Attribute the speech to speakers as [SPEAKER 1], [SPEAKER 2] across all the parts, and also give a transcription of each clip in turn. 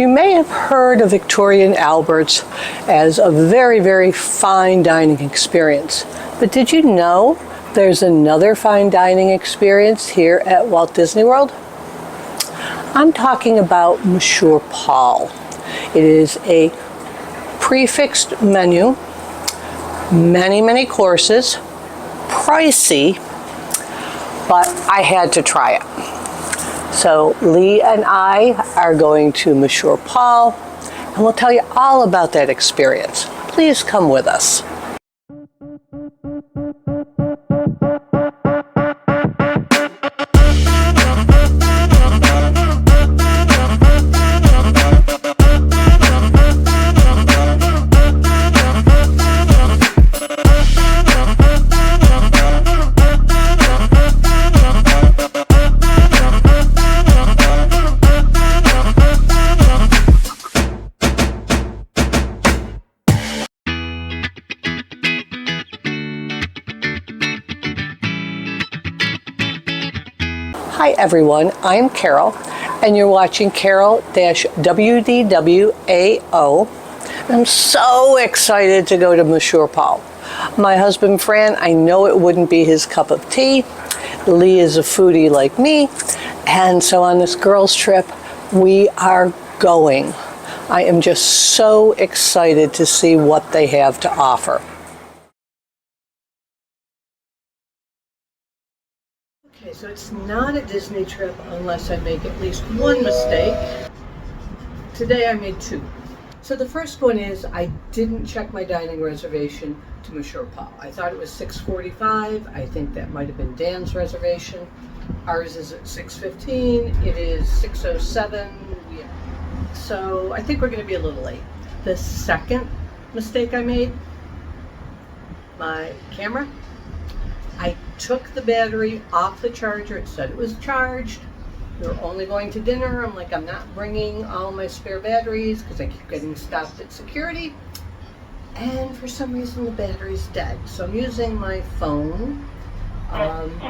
[SPEAKER 1] You may have heard of Victoria and Albert's as a very, very fine dining experience. But did you know there's another fine dining experience here at Walt Disney World? I'm talking about Monsieur Paul. It is a prefixed menu, many courses, pricey, but I had to try it. So Lee and I are going to Monsieur Paul, and we'll tell you all about that experience. Please come with us. Hi everyone, I'm Carol, and you're watching CAROL-WDWAO. I'm so excited to go to Monsieur Paul. My husband Fran, I know it wouldn't be his cup of tea. Lee is a foodie like me, and so on this girls' trip, we are going. I am just so excited to see what they have to offer. Okay, so it's not a Disney trip unless I make at least one mistake. Today I made two. So the first one is I didn't check my dining reservation to Monsieur Paul. I thought it was 6:45. I think that might have been Dan's reservation. Ours is at 6:15. It is 6:07. So I think we're going to be a little late. The second mistake I made, my camera. I took the battery off the charger. It said it was charged. We were only going to dinner. I'm like, I'm not bringing all my spare batteries because I keep getting stopped at security. And for some reason the battery's dead. So I'm using my phone.
[SPEAKER 2] The Disney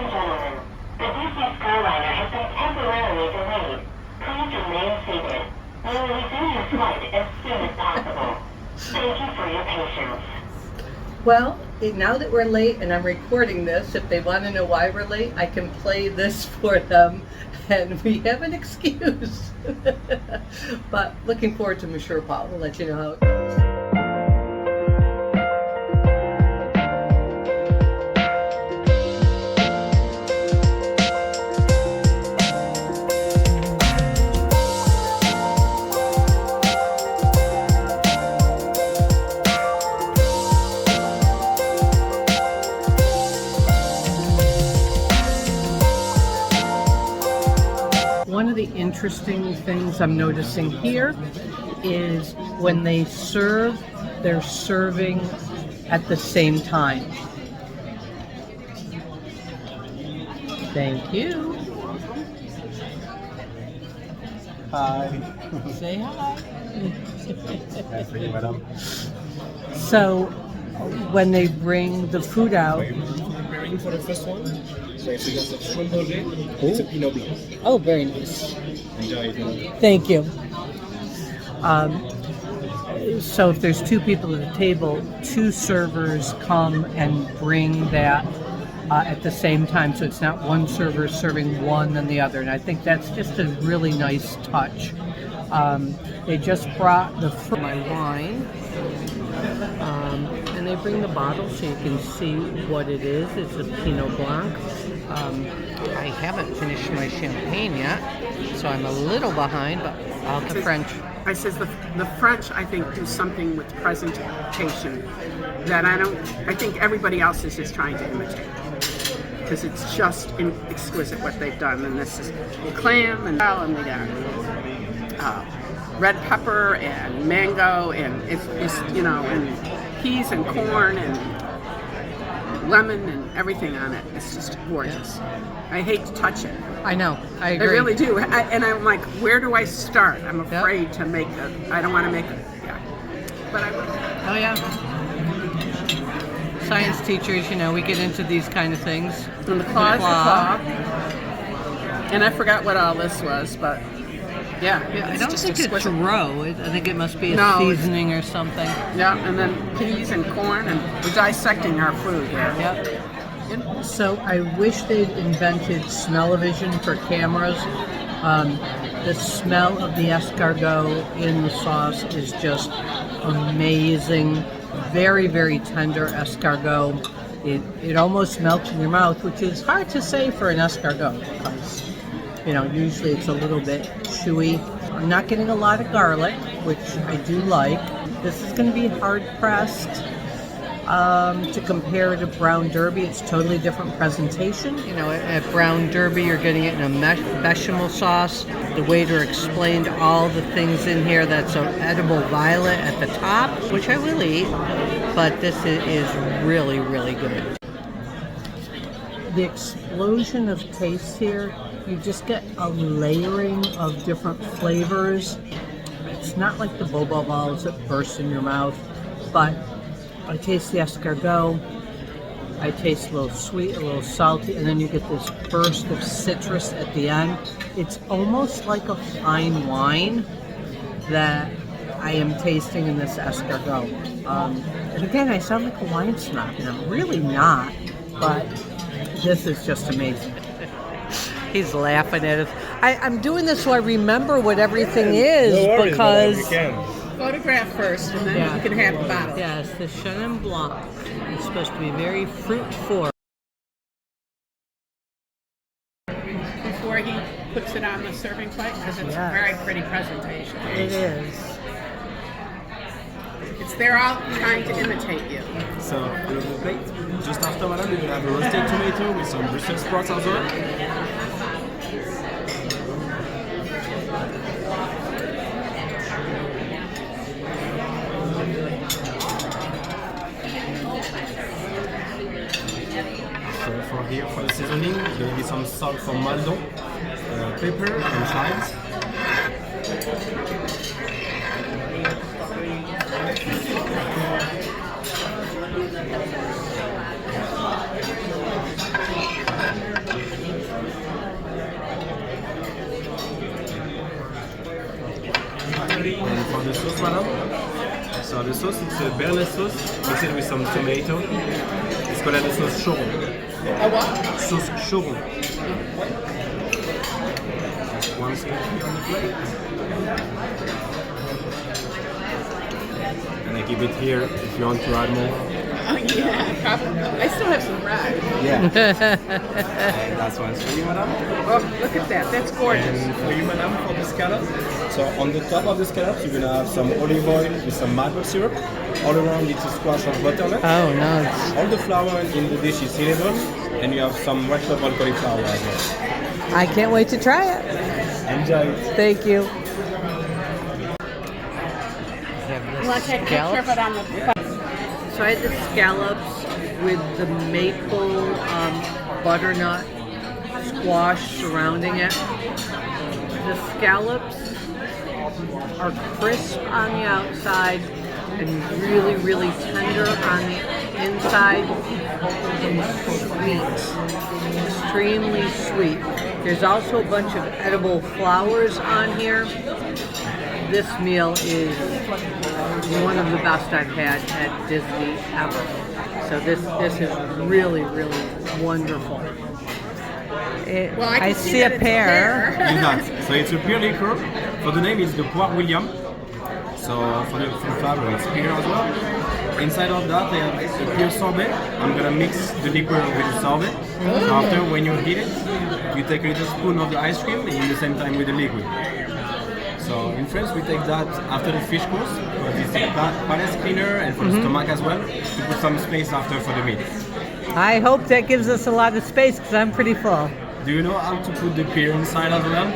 [SPEAKER 2] Skyliner has been temporarily delayed. Please remain seated. We will resume your flight as soon as possible. Thank you for your patience.
[SPEAKER 1] Well, now that we're late and I'm recording this, if they want to know why we're late, I can play this for them and we have an excuse. But looking forward to Monsieur Paul. We'll let you know how it goes. One of the interesting things I'm noticing here is when they serve, they're serving at the same time. Thank you.
[SPEAKER 3] Hi.
[SPEAKER 1] Say hi.
[SPEAKER 3] Nice for you, madam.
[SPEAKER 1] So when they bring the food out.
[SPEAKER 3] Preparing for the first one. So it's just a shrimp rolling. It's a Pinot Blanc.
[SPEAKER 1] Oh, very nice.
[SPEAKER 3] Enjoy it.
[SPEAKER 1] Thank you. So if there's two people at the table, two servers come and bring that at the same time. So it's not one server serving one and the other. And I think that's just a really nice touch. They just brought my wine. And they bring the bottle so you can see what it is. It's a Pinot Blanc. I haven't finished my champagne yet, so I'm a little behind, but I'll get French.
[SPEAKER 4] I says the French, I think, do something with presentation that I think everybody else is just trying to imitate. Because it's just exquisite what they've done. And this is clam and they got red pepper and mango and it's you know, and peas and corn and lemon and everything on it. It's just gorgeous. I hate to touch it.
[SPEAKER 1] I know. I agree.
[SPEAKER 4] I really do. And I'm like, where do I start? I'm afraid to make it. I don't want to make it. Yeah. But I will.
[SPEAKER 1] Oh, yeah. Science teachers, you know, we get into these kind of things.
[SPEAKER 4] And the claw. And I forgot what all this was, but Yeah,
[SPEAKER 1] Yeah, I
[SPEAKER 4] it's
[SPEAKER 1] don't
[SPEAKER 4] just
[SPEAKER 1] think it's
[SPEAKER 4] exquisite.
[SPEAKER 1] roe. I think it must be a
[SPEAKER 4] No, it's-
[SPEAKER 1] seasoning or something.
[SPEAKER 4] Yeah, and then peas and corn, and we're dissecting our food here.
[SPEAKER 1] Yep. So I wish they'd invented smell-o-vision for cameras. The smell of the escargot in the sauce is just amazing. Very, very tender escargot. It almost melts in your mouth, which is hard to say for an escargot because, you know, usually it's a little bit chewy. I'm not getting a lot of garlic, which I do like. This is going to be hard pressed to compare to brown derby. It's totally different presentation. You know, at brown derby, you're getting it in a bechamel sauce. The waiter explained all the things in here. That's an edible violet at the top, which I will eat, but this is really, really good. The explosion of taste here, you just get a layering of different flavors. It's not like the boba balls that burst in your mouth, but I taste the escargot, I taste a little sweet, a little salty, and then you get this burst of citrus at the end. It's almost like a fine wine that I am tasting in this escargot. And again, I sound like a wine snob, and I'm really not, but this is just amazing. He's laughing at us. I'm doing this so I remember what everything is,
[SPEAKER 3] No worries,
[SPEAKER 1] because...
[SPEAKER 3] you can.
[SPEAKER 4] Photograph first, and then
[SPEAKER 1] Yeah.
[SPEAKER 4] you can have the bottle.
[SPEAKER 1] Yes, the Chenin Blanc is supposed to be very fruit-forward.
[SPEAKER 4] Before he puts it on the serving plate, because it's
[SPEAKER 1] Yes.
[SPEAKER 4] a very pretty presentation.
[SPEAKER 1] It is.
[SPEAKER 4] They're all trying to imitate you.
[SPEAKER 3] So, you have the plate. Just after, madam, you will have a roasted tomato with some Brussels sprouts as well. So for here, for the seasoning, there will be some salt from Maldon, pepper and chives. And for the sauce, madam, so the sauce, it's a béarnaise sauce mixed with some tomato. It's called the sauce choron.
[SPEAKER 4] A what?
[SPEAKER 3] Sauce choron. Just one scoop here on the plate. And I keep it here if you want to add more.
[SPEAKER 4] Oh, yeah, probably. I still have some bread.
[SPEAKER 3] Yeah. And that's one for you, madam.
[SPEAKER 4] Oh, look at that. That's gorgeous.
[SPEAKER 3] And for you, madam, for the scallop. So on the top of the scallops, you're gonna have some olive oil with some maple syrup. All around it's a squash of butternut.
[SPEAKER 1] Oh, nice.
[SPEAKER 3] All the flour in the dish is sealable, and you have some red purple cauliflower as well.
[SPEAKER 1] I can't wait to try it.
[SPEAKER 3] Enjoy it.
[SPEAKER 1] Thank you.
[SPEAKER 4] You want to take a picture of it on the...
[SPEAKER 1] So I had the scallops with the maple butternut squash surrounding it. The scallops are crisp on the outside and really, really tender on the inside and sweet, extremely sweet. There's also a bunch of edible flowers on here. This meal is one of the best I've had at Disney ever. So this is really, really wonderful.
[SPEAKER 4] Well, I can see
[SPEAKER 1] see a
[SPEAKER 4] that it's a
[SPEAKER 1] pear.
[SPEAKER 4] pear.
[SPEAKER 3] It's not. So it's a Pear liquor. For the name, it's the Poire William. So for the flavor, it's Pear as well. Inside of that, they have the Pear sorbet. I'm gonna mix the liquor with the sorbet. So after, when you heat it, you take a little spoon of the ice cream and in the same time with the liquid. So in France, we take that after the fish course, because it's a palate cleaner and for the stomach as well, to put some space after for the meat.
[SPEAKER 1] I hope that gives us a lot of space because I'm pretty full.
[SPEAKER 3] Do you know how to put the pear inside as well?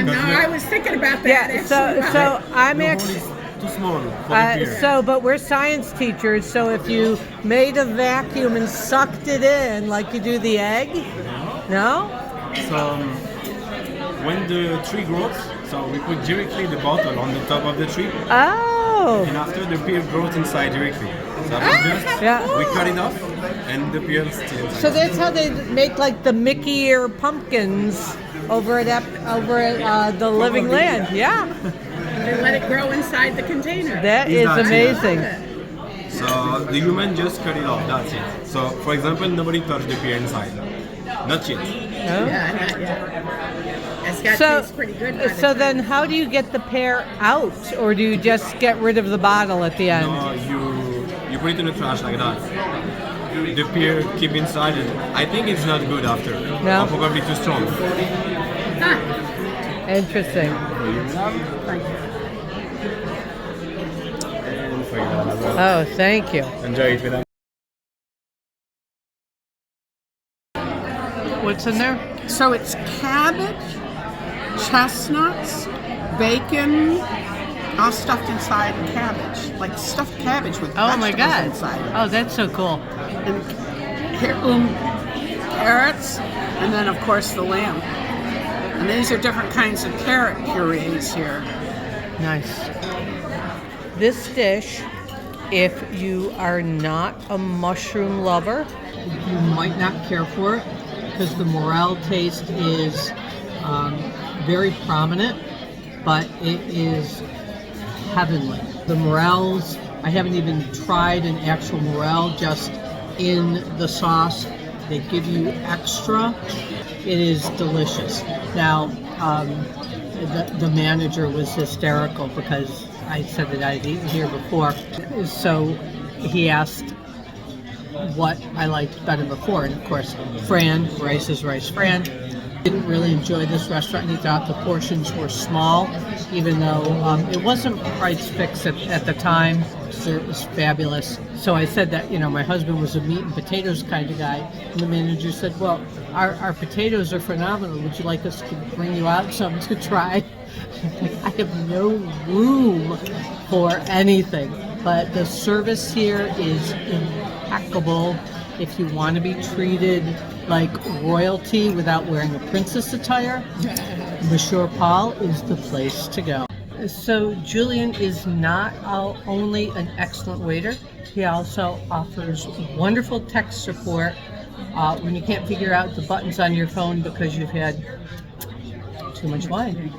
[SPEAKER 4] No, I was thinking about that.
[SPEAKER 1] Yeah, so I'm
[SPEAKER 3] The hole
[SPEAKER 1] actually...
[SPEAKER 3] is too small for the pear.
[SPEAKER 1] But we're science teachers, so if you made a vacuum and sucked it in like you do the egg, no?
[SPEAKER 3] So when the tree grows, so we put directly the bottle on the top of the tree,
[SPEAKER 1] Oh,
[SPEAKER 3] and after the pear grows inside directly. So we cut it off, and the pear is still inside.
[SPEAKER 1] so that's how they make like the Mickey or pumpkins over at the Living Land. Yeah,
[SPEAKER 4] They let it grow inside the container.
[SPEAKER 1] that is amazing.
[SPEAKER 3] So the human just cut it off, that's it. So for example, nobody touched the pear inside. Not yet.
[SPEAKER 4] Yeah, not yet. It's got
[SPEAKER 1] So,
[SPEAKER 4] tastes pretty good. by the
[SPEAKER 1] so
[SPEAKER 4] time.
[SPEAKER 1] then how do you get the pear out, or do you just get rid of the bottle at the end?
[SPEAKER 3] No, you put it in the trash like that. The pear keep inside and I think it's not good after.
[SPEAKER 1] No?
[SPEAKER 3] Or probably too strong.
[SPEAKER 1] Interesting.
[SPEAKER 4] Thank you.
[SPEAKER 3] And for you as well.
[SPEAKER 1] Oh, thank you.
[SPEAKER 3] Enjoy it with them.
[SPEAKER 1] What's in there?
[SPEAKER 4] So it's cabbage, chestnuts, bacon, all stuffed inside cabbage, like stuffed cabbage with
[SPEAKER 1] Oh my
[SPEAKER 4] vegetables
[SPEAKER 1] God.
[SPEAKER 4] inside.
[SPEAKER 1] Oh, that's so cool.
[SPEAKER 4] And carrots, and then of course the lamb. And these are different kinds of carrot purees here.
[SPEAKER 1] Nice. This dish, if you are not a mushroom lover, you might not care for it because the morel taste is very prominent, but it is heavenly. The morels, I haven't even tried an actual morel, just in the sauce. They give you extra. It is delicious. Now, the manager was hysterical because I said that I'd eaten here before. So he asked what I liked better before. And of course, Fran, Rice is Rice Fran, didn't really enjoy this restaurant. He thought the portions were small, even though it wasn't price fixed at the time. It was fabulous. So I said that, my husband was a meat and potatoes kind of guy. And the manager said, well, our potatoes are phenomenal. Would you like us to bring you out some to try? I have no room for anything. But the service here is impeccable. If you want to be treated like royalty without wearing a princess attire, Monsieur Paul is the place to go. So Julien is not only an excellent waiter, he also offers wonderful tech support when you can't figure out the buttons on your phone because you've had too much wine.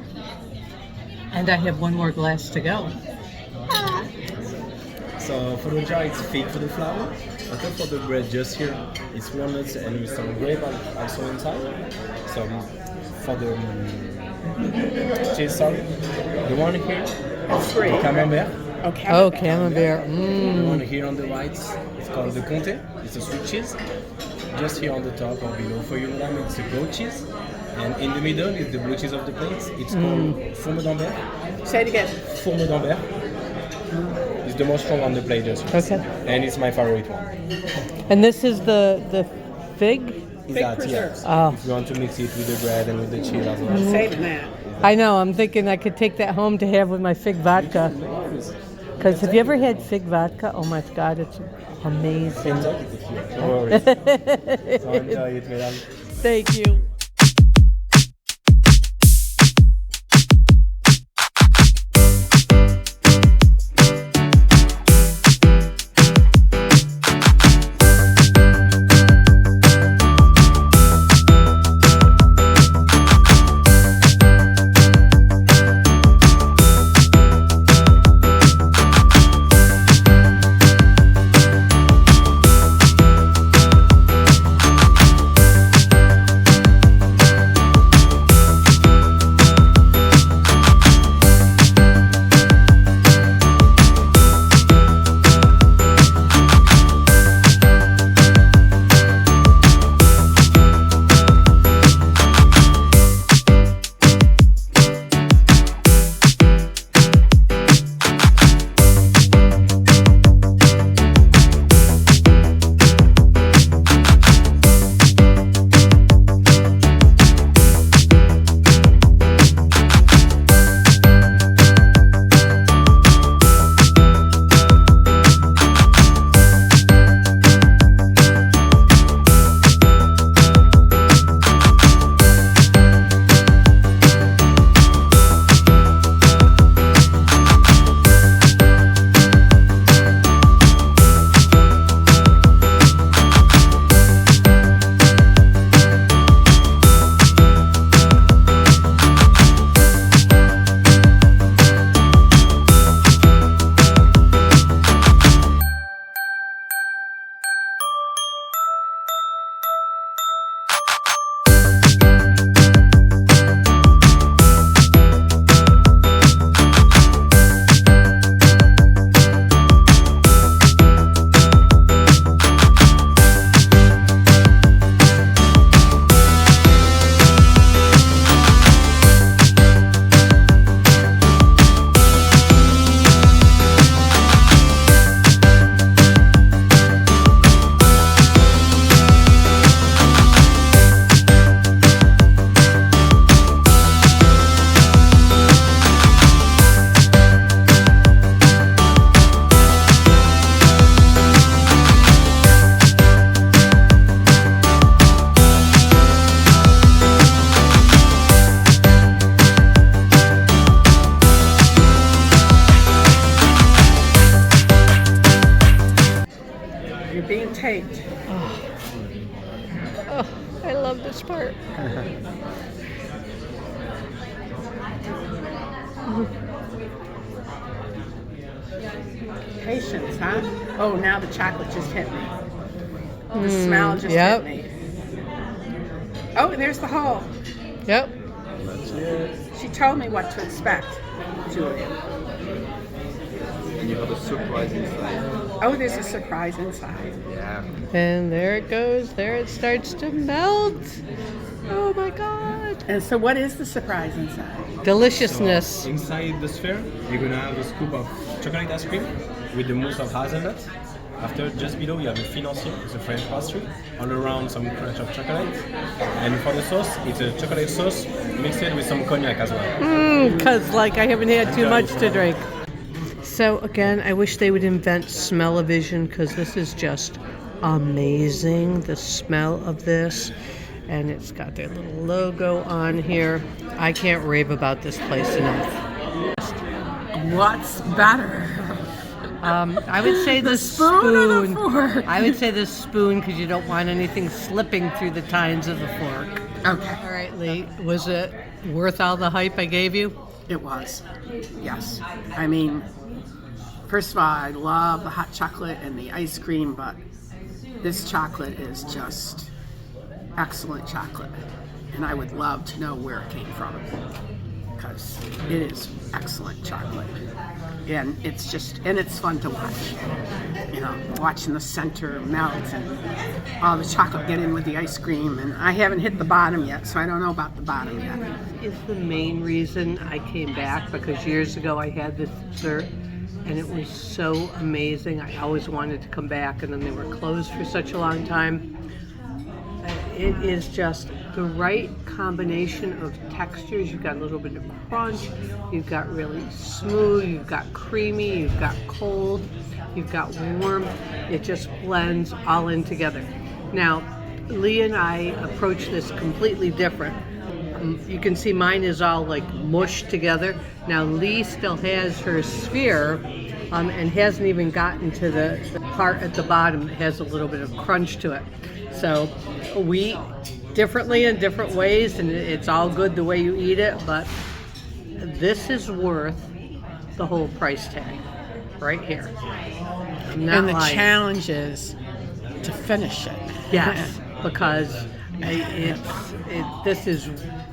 [SPEAKER 1] And I have one more glass to go.
[SPEAKER 3] So for the jar it's fake for the flour. On top for the bread just here, it's walnuts and with some grape also inside. So for the cheese, sorry. The one here, the camembert.
[SPEAKER 4] Okay.
[SPEAKER 1] Oh, camembert.
[SPEAKER 3] The one here on the right, it's called the Comté. It's a sweet cheese. Just here on the top or below for you, madame, it's a goat cheese. And in the middle is the blue cheese of the plate. It's called Fourme d'Ambert.
[SPEAKER 4] Say it again.
[SPEAKER 3] Fourme d'Ambert. It's the most strong on the plate just here.
[SPEAKER 1] Okay.
[SPEAKER 3] And it's my favorite one.
[SPEAKER 1] And this is the fig?
[SPEAKER 3] Is that,
[SPEAKER 4] preserves.
[SPEAKER 3] yeah.
[SPEAKER 1] Oh.
[SPEAKER 3] If you want to mix it with the bread and with the cheese as well.
[SPEAKER 4] Saving that.
[SPEAKER 1] I know, I'm thinking I could take that home to have with my fig vodka. Because have you ever had fig vodka? Oh my God, it's amazing.
[SPEAKER 3] No worries. So enjoy it, madame.
[SPEAKER 1] Thank you.
[SPEAKER 4] taped.
[SPEAKER 1] Oh, I love this part.
[SPEAKER 4] Patience, huh? Oh, now the chocolate just hit me. The smell just
[SPEAKER 1] yep.
[SPEAKER 4] hit me. Oh, there's the hole.
[SPEAKER 1] Yep.
[SPEAKER 4] She told me what to expect, Julien.
[SPEAKER 3] And you have a surprise inside.
[SPEAKER 4] Oh, there's a surprise inside.
[SPEAKER 3] Yeah.
[SPEAKER 1] And there it goes. There it starts to melt. Oh my God.
[SPEAKER 4] And so what is the surprise inside?
[SPEAKER 1] Deliciousness.
[SPEAKER 3] So inside the sphere, you're gonna have a scoop of chocolate ice cream with the mousse of hazelnut. After, just below, you have the financier, it's a French pastry. All around, some crunch of chocolate. And for the sauce, it's a chocolate sauce mixed with some cognac as well.
[SPEAKER 1] Because like I haven't had too much to drink. So again, I wish they would invent smell-o-vision because this is just amazing. The smell of this. And it's got their little logo on here. I can't rave about this place enough.
[SPEAKER 4] What's better?
[SPEAKER 1] I would say the
[SPEAKER 4] spoon or the fork?
[SPEAKER 1] I would say the spoon because you don't want anything slipping through the tines of the fork.
[SPEAKER 4] Okay.
[SPEAKER 1] All right, Lee. Was it worth all the hype I gave you?
[SPEAKER 4] It was. Yes. I mean, first of all, I love the hot chocolate and the ice cream, but this chocolate is just excellent chocolate. And I would love to know where it came from because it is excellent chocolate. And it's just, and it's fun to watch. You know, watching the center melt and all the chocolate get in with the ice cream. And I haven't hit the bottom yet, so I don't know about the bottom yet.
[SPEAKER 1] Is the main reason I came back because years ago I had this dessert and it was so amazing. I always wanted to come back and then they were closed for such a long time. It is just the right combination of textures. You've got a little bit of crunch, you've got really smooth, you've got creamy, you've got cold, you've got warm. It just blends all in together. Now, Lee and I approach this completely different. You can see mine is all like mushed together. Now Lee still has her sphere and hasn't even gotten to the part at the bottom that has a little bit of crunch to it. So we eat differently in different ways, and it's all good the way you eat it, but this is worth the whole price tag right here. I'm not
[SPEAKER 4] And the
[SPEAKER 1] lying.
[SPEAKER 4] challenge is to finish it.
[SPEAKER 1] Yes, because this is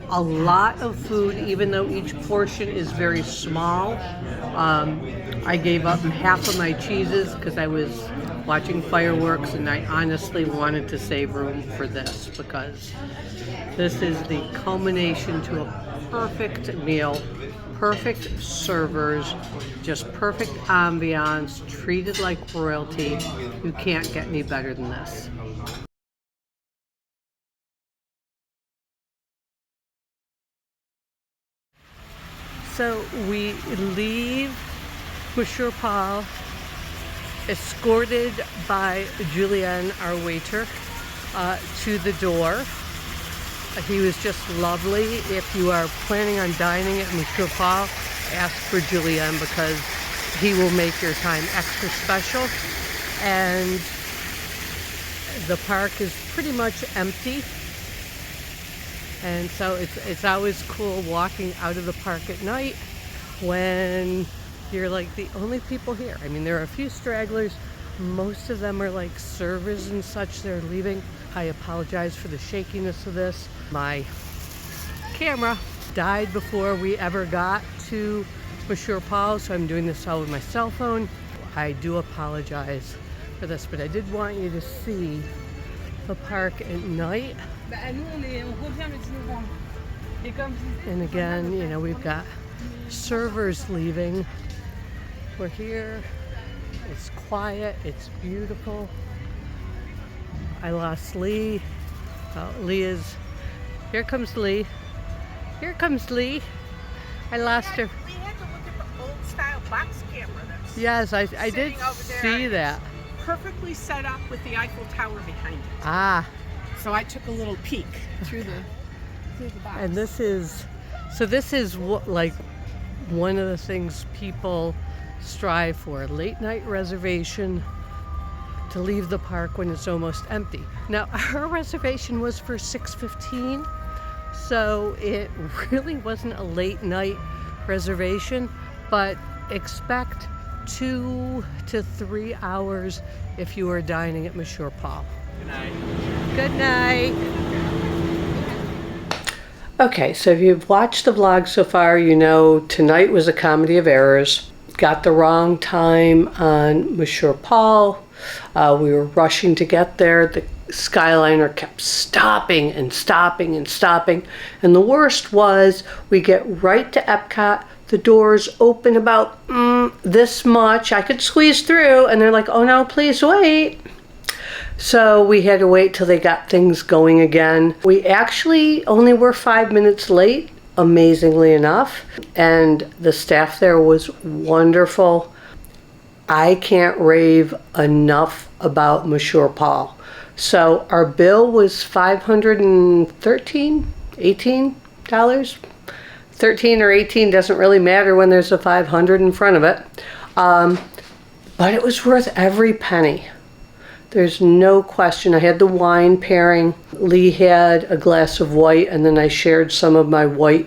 [SPEAKER 1] a lot of food, even though each portion is very small. I gave up half of my cheeses because I was watching fireworks, and I honestly wanted to save room for this because this is the culmination to a perfect meal, perfect servers, just perfect ambiance, treated like royalty. You can't get any better than this. So we leave Monsieur Paul, escorted by Julien, our waiter, to the door. He was just lovely. If you are planning on dining at Monsieur Paul, ask for Julien because he will make your time extra special. And the park is pretty much empty. And so it's always cool walking out of the park at night when you're like the only people here. I mean, there are a few stragglers. Most of them are like servers and such. They're leaving. I apologize for the shakiness of this. My camera died before we ever got to Monsieur Paul, so I'm doing this all with my cell phone. I do apologize for this, but I did want you to see the park at night. And again, you know, we've got servers leaving. We're here. It's quiet. It's beautiful. I lost Lee. Lee is... Here comes Lee. Here comes Lee. I lost her.
[SPEAKER 4] We had to look at the old style box camera that's
[SPEAKER 1] Yes, I did
[SPEAKER 4] sitting over there.
[SPEAKER 1] see that.
[SPEAKER 4] perfectly set up with the Eiffel Tower behind it.
[SPEAKER 1] Ah.
[SPEAKER 4] So I took a little peek through the box.
[SPEAKER 1] And this is like one of the things people strive for. Late night reservation to leave the park when it's almost empty. Now, our reservation was for 6:15, so it really wasn't a late night reservation, but expect 2 to 3 hours if you are dining at Monsieur Paul.
[SPEAKER 3] Good night.
[SPEAKER 1] Good night. Okay, so if you've watched the vlog so far, you know tonight was a comedy of errors. Got the wrong time on Monsieur Paul. We were rushing to get there. The Skyliner kept stopping and stopping and stopping. And the worst was we get right to Epcot. The doors open about this much. I could squeeze through. And they're like, oh no, please wait. So we had to wait till they got things going again. We actually only were 5 minutes late, amazingly enough. And the staff there was wonderful. I can't rave enough about Monsieur Paul. So our bill was $513, $18. 13 or 18 doesn't really matter when there's a 500 in front of it. But it was worth every penny. There's no question. I had the wine pairing. Lee had a glass of white, and then I shared some of my white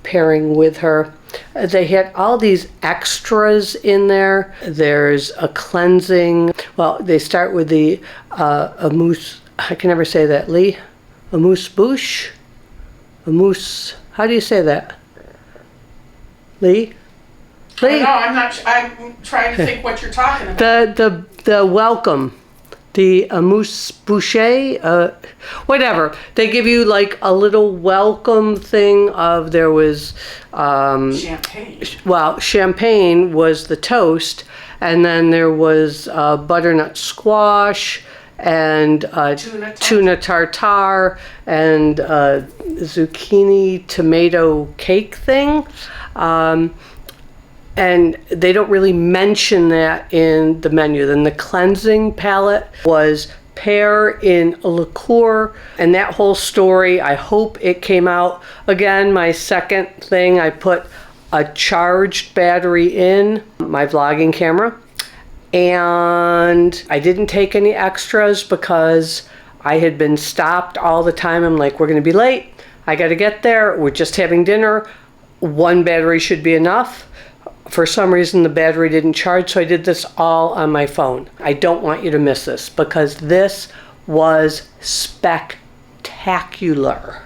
[SPEAKER 1] pairing with her. They had all these extras in there. There's a cleansing. Well, they start with the Amuse. I can never say that. Lee? Amuse Bouche? Amuse. How do you say that? Lee? Lee?
[SPEAKER 4] No, I'm trying to think what you're talking about.
[SPEAKER 1] The welcome. The Amuse Bouche, whatever. They give you like a little welcome thing of, there was
[SPEAKER 4] Champagne.
[SPEAKER 1] Well, champagne was the toast, and then there was butternut squash and tuna tartare and zucchini tomato cake thing. And they don't really mention that in the menu. Then the cleansing palette was Pear in a liqueur, and that whole story, I hope it came out. Again, my second thing, I put a charged battery in my vlogging camera, and I didn't take any extras because I had been stopped all the time. I'm like, we're gonna be late, I gotta get there, we're just having dinner, one battery should be enough. For some reason, the battery didn't charge, so I did this all on my phone. I don't want you to miss this because this was spectacular.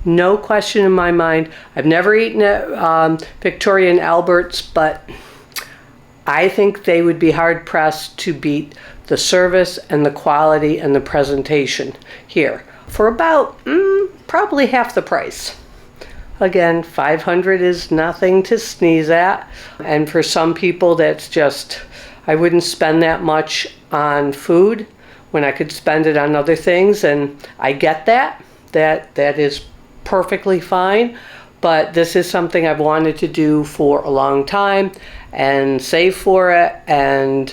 [SPEAKER 1] No question in my mind. I've never eaten at Victoria and Albert's, but I think they would be hard-pressed to beat the service and the quality and the presentation here for about probably half the price. Again, 500 is nothing to sneeze at. And for some people, that's just, I wouldn't spend that much on food when I could spend it on other things. And I get that. That is perfectly fine. But this is something I've wanted to do for a long time and save for it. And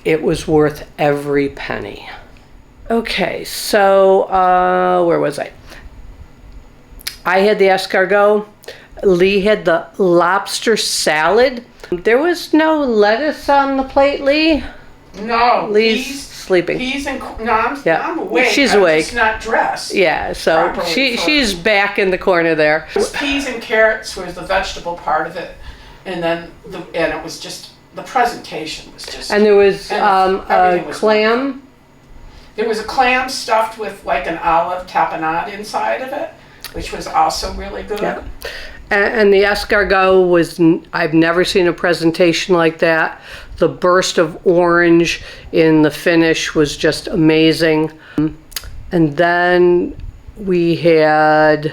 [SPEAKER 1] it was worth every penny. Okay, so where was I? I had the escargot. Lee had the lobster salad. There was no lettuce on the plate, Lee.
[SPEAKER 4] No,
[SPEAKER 1] Lee's sleeping.
[SPEAKER 4] I'm awake.
[SPEAKER 1] She's
[SPEAKER 4] I'm
[SPEAKER 1] awake.
[SPEAKER 4] just not dressed.
[SPEAKER 1] Yeah, so she's back in the corner there.
[SPEAKER 4] Peas and carrots was the vegetable part of it, and then it was just the presentation was just.
[SPEAKER 1] And there was a
[SPEAKER 4] was
[SPEAKER 1] clam.
[SPEAKER 4] wonderful. There was a clam stuffed with like an olive tapenade inside of it, which was also really good.
[SPEAKER 1] Yeah. And the escargot was, I've never seen a presentation like that. The burst of orange in the finish was just amazing. And then we had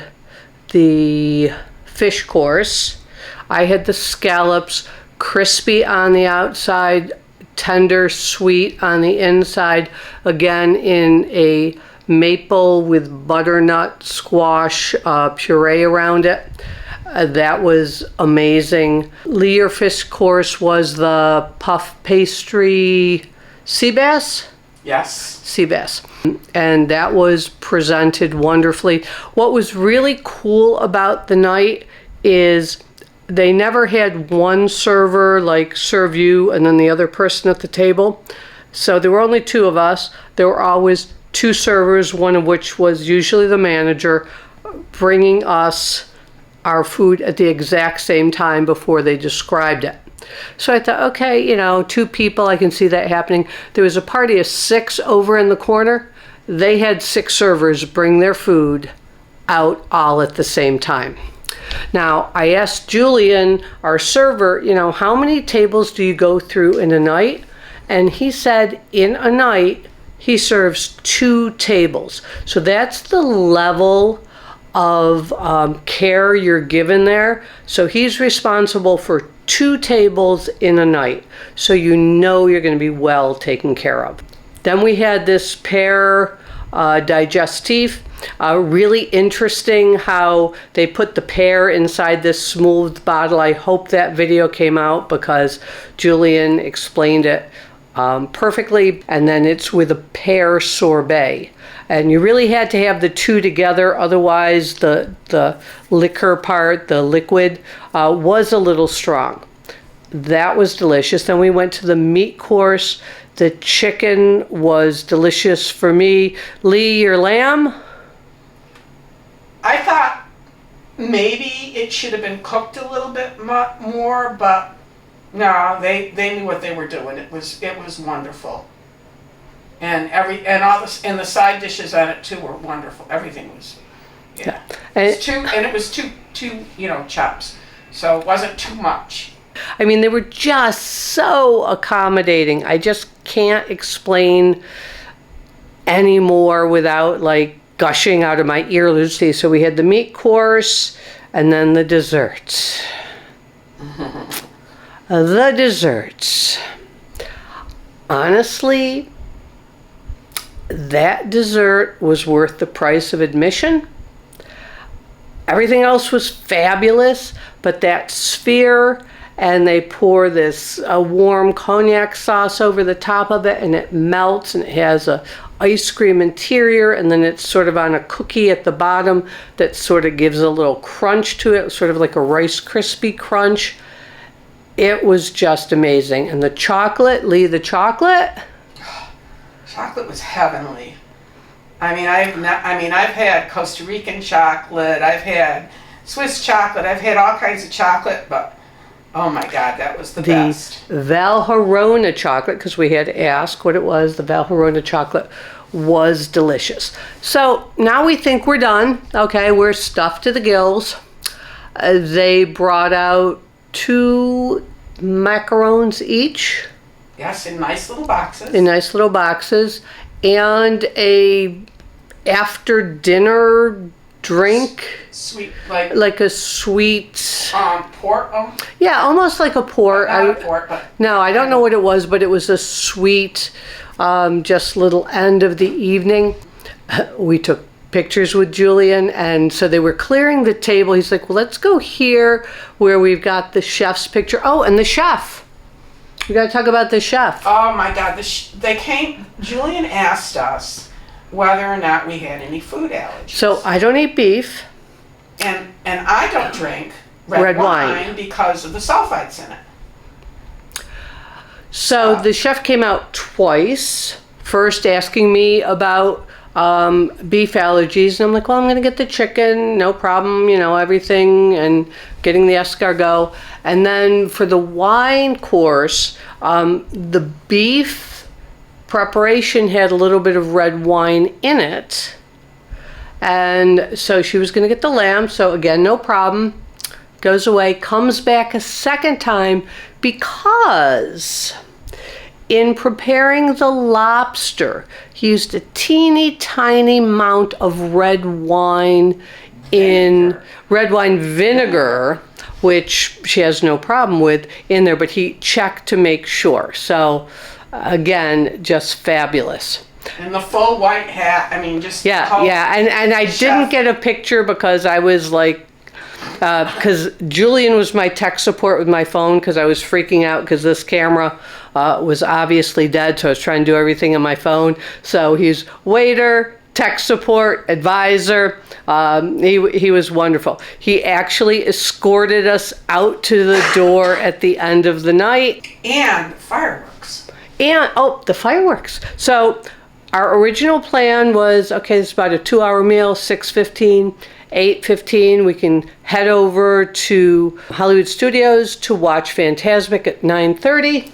[SPEAKER 1] the fish course. I had the scallops, crispy on the outside, tender, sweet on the inside, again in a maple with butternut squash puree around it. That was amazing. Lee, your fish course was the puff pastry sea bass?
[SPEAKER 4] Yes.
[SPEAKER 1] Sea bass. And that was presented wonderfully. What was really cool about the night is they never had one server like serve you and then the other person at the table. So there were only 2 of us. There were always 2 servers, one of which was usually the manager, bringing us our food at the exact same time before they described it. So I thought, okay, you know, 2 people, I can see that happening. There was a party of 6 over in the corner. They had 6 servers bring their food out all at the same time. Now, I asked Julien, our server, you know, how many tables do you go through in a night? And he said in a night, he serves 2 tables. So that's the level of care you're given there. So he's responsible for 2 tables in a night. So you know you're going to be well taken care of. Then we had this Pear Digestif. Really interesting how they put the pear inside this smooth bottle. I hope that video came out because Julien explained it perfectly. And then it's with a pear sorbet. And you really had to have the 2 together, otherwise the liquor part, the liquid, was a little strong. That was delicious. Then we went to the meat course. The chicken was delicious for me. Lee, your lamb?
[SPEAKER 4] I thought maybe it should have been cooked a little bit more, but no, they knew what they were doing. It was wonderful. And the side dishes on it too were wonderful. Everything was, yeah. And it was two chops, so it wasn't too much.
[SPEAKER 1] I mean, they were just so accommodating. I just can't explain anymore without like gushing out of my ears. So we had the meat course and then the desserts. The desserts. Honestly, that dessert was worth the price of admission. Everything else was fabulous, but that sphere, and they pour this warm cognac sauce over the top of it, and it melts, and it has a ice cream interior, and then it's sort of on a cookie at the bottom that sort of gives a little crunch to it, sort of like a Rice Krispie crunch. It was just amazing. And the chocolate, Lee, the chocolate?
[SPEAKER 4] Chocolate was heavenly. I mean, I've had Costa Rican chocolate, I've had Swiss chocolate, I've had all kinds of chocolate, but oh my God, that was the best.
[SPEAKER 1] The Valrhona chocolate, because we had to ask what it was, the Valrhona chocolate was delicious. So now we think we're done. Okay, we're stuffed to the gills. They brought out 2 macarons each.
[SPEAKER 4] Yes, in nice little boxes.
[SPEAKER 1] In nice little boxes. And a after dinner drink.
[SPEAKER 4] Sweet,
[SPEAKER 1] like a sweet
[SPEAKER 4] port.
[SPEAKER 1] Yeah, almost like a port.
[SPEAKER 4] Not a port, but
[SPEAKER 1] no, I don't know what it was, but it was a sweet, just little end of the evening. We took pictures with Julien, and so they were clearing the table. He's like, well, let's go here where we've got the chef's picture. Oh, and the chef. We got to talk about the chef.
[SPEAKER 4] Oh my God, they came. Julien asked us whether or not we had any food allergies.
[SPEAKER 1] So I don't eat beef.
[SPEAKER 4] And I don't drink red wine because of the sulfites in it.
[SPEAKER 1] So the chef came out twice, first asking me about beef allergies. And I'm like, well, I'm going to get the chicken, no problem, everything, and getting the escargot. And then for the wine course, the beef preparation had a little bit of red wine in it. And so she was going to get the lamb. So again, no problem. Goes away, comes back a second time because in preparing the lobster, he used a teeny tiny amount of red wine vinegar, which she has no problem with in there, but he checked to make sure. So again, just fabulous.
[SPEAKER 4] And the full white hat,
[SPEAKER 1] yeah, and I didn't get a picture because I was like, because Julien was my tech support with my phone because I was freaking out because this camera was obviously dead, so I was trying to do everything on my phone. So he's waiter, tech support, advisor. He was wonderful. He actually escorted us out to the door at the end of the night.
[SPEAKER 4] And fireworks.
[SPEAKER 1] And, oh, the fireworks. So our original plan was, okay, it's about a 2-hour meal, 6:15, 8:15. We can head over to Hollywood Studios to watch Fantasmic at 9:30.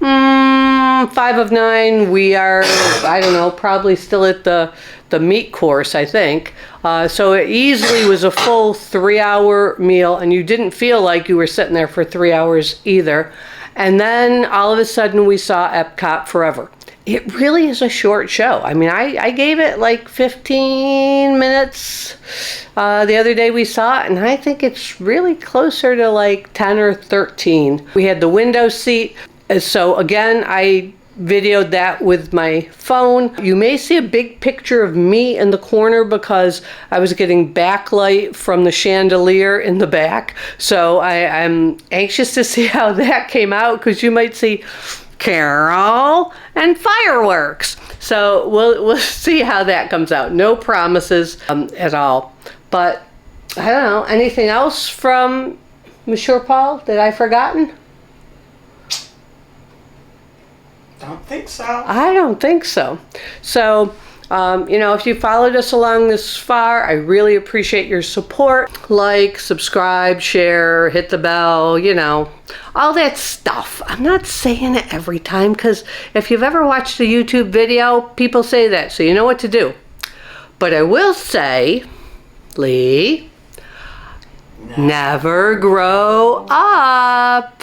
[SPEAKER 1] 5 of 9, we are, I don't know, probably still at the meat course, I think. So it easily was a full 3-hour meal, and you didn't feel like you were sitting there for 3 hours either. And then all of a sudden we saw Epcot Forever. It really is a short show. I mean, I gave it like 15 minutes the other day we saw it, and I think it's really closer to like 10 or 13. We had the window seat. So again, I videoed that with my phone. You may see a big picture of me in the corner because I was getting backlight from the chandelier in the back. So I'm anxious to see how that came out, because you might see Carol and fireworks. So we'll see how that comes out. No promises at all. But I don't know, anything else from Monsieur Paul that I've forgotten?
[SPEAKER 3] Don't think so.
[SPEAKER 1] I don't think so. So, if you followed us along this far, I really appreciate your support. Like, subscribe, share, hit the bell, all that stuff. I'm not saying it every time, because if you've ever watched a YouTube video, people say that, so you know what to do. But I will say, Lee, never grow up.